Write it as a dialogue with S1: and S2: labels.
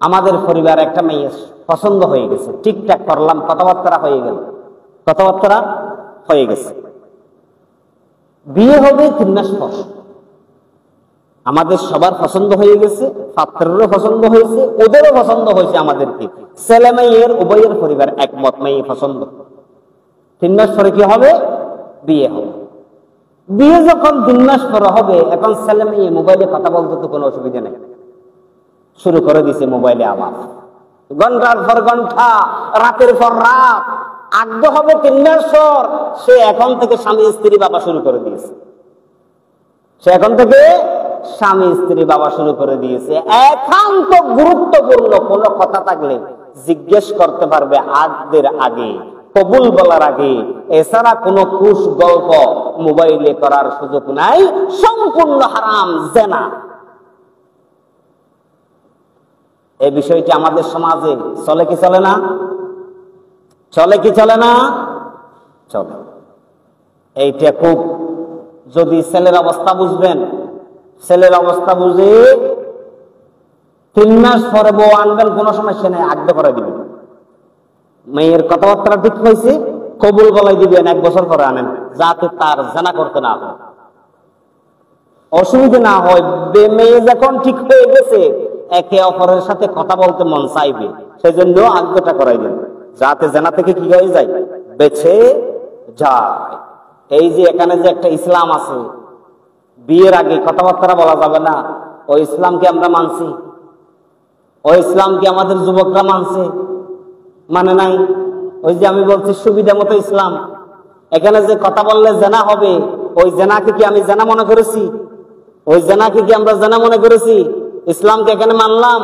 S1: আমাদের পরিবার একটা মেয়ে পছন্দ হয়ে গেছে, ঠিকঠাক করলাম, কথাবার্তা হয়ে গেল, কথাবার্তা হয়ে গেছে, বিয়ে হবে 3 মাস পর। আমাদের সবার পছন্দ হয়ে গেছে, পাত্রেরও পছন্দ হয়েছে, ওদেরও পছন্দ হয়েছে আমাদেরকে। ছেলে মেয়ের উভয়ের পরিবার একমত, মেয়ে পছন্দ। 3 মাস পরে কি হবে? বিয়ে হবে। বিয়ে যখন 3 মাস পরে হবে, এখন ছেলে মেয়ে মোবাইলে কথা বলতে তো কোনো অসুবিধা নেই, শুরু করে দিছে মোবাইলে আবার ঘন্টার পর ঘন্টা, রাতের পর রাত। আগ্রহ হবে 3 মাস পর, সে এখন থেকে স্বামী স্ত্রী বাবা শুরু করে দিয়েছে। সে এখন থেকে স্বামী স্ত্রী বাবা শুরু করে দিয়েছে। একান্ত গুরুত্বপূর্ণ কোনো কথা থাকলে জিজ্ঞেস করতে পারবে আগদের আগে, কবুল বলার আগে। এছাড়া কোনো খুশ গল্প মোবাইলে করার সুযোগ নাই, সম্পূর্ণ হারাম, জেনা। এই বিষয়টি আমাদের সমাজে চলে কি চলে না? চলে কি চলে না? চলে। এইটা খুব, যদি ছেলের অবস্থা বুঝবেন, ছেলের অবস্থা বুঝে 3 মাস পরে বউ আনবেন, কোনো সমস্যা নেই, আগ্রহ করে দিবেন। মেয়ের কথাবার্তা ঠিক হয়েছে, কবুল বলাই দিবেন, 1 বছর পরে আনেন, যাতে তার জানা করতে না হয়, অসুবিধা না হয়। মেয়ে যখন ঠিক হয়ে গেছে, একে অপরের সাথে কথা বলতে মন চাইবে, সেজন্য আগ্রহটা করাই দেন, যাতে জানা থেকে কি হয়ে যায়, বেঁচে যায়। এই যে এখানে যে একটা ইসলাম আছে, বিয়ের আগে কথাবার্তা বলা যাবে না, ওই ইসলামকে আমরা মানছি? ওই ইসলামকে আমাদের যুবকরা মানছে? মানে নাই। ওই যে আমি বলছি সুবিধা মতো ইসলাম, এখানে যে কথা বললে জেনা হবে, ওই জেনাকে কি আমি জেনা মনে করেছি? ওই জেনাকে কি আমরা জেনা মনে করেছি? ইসলামকে এখানে মানলাম।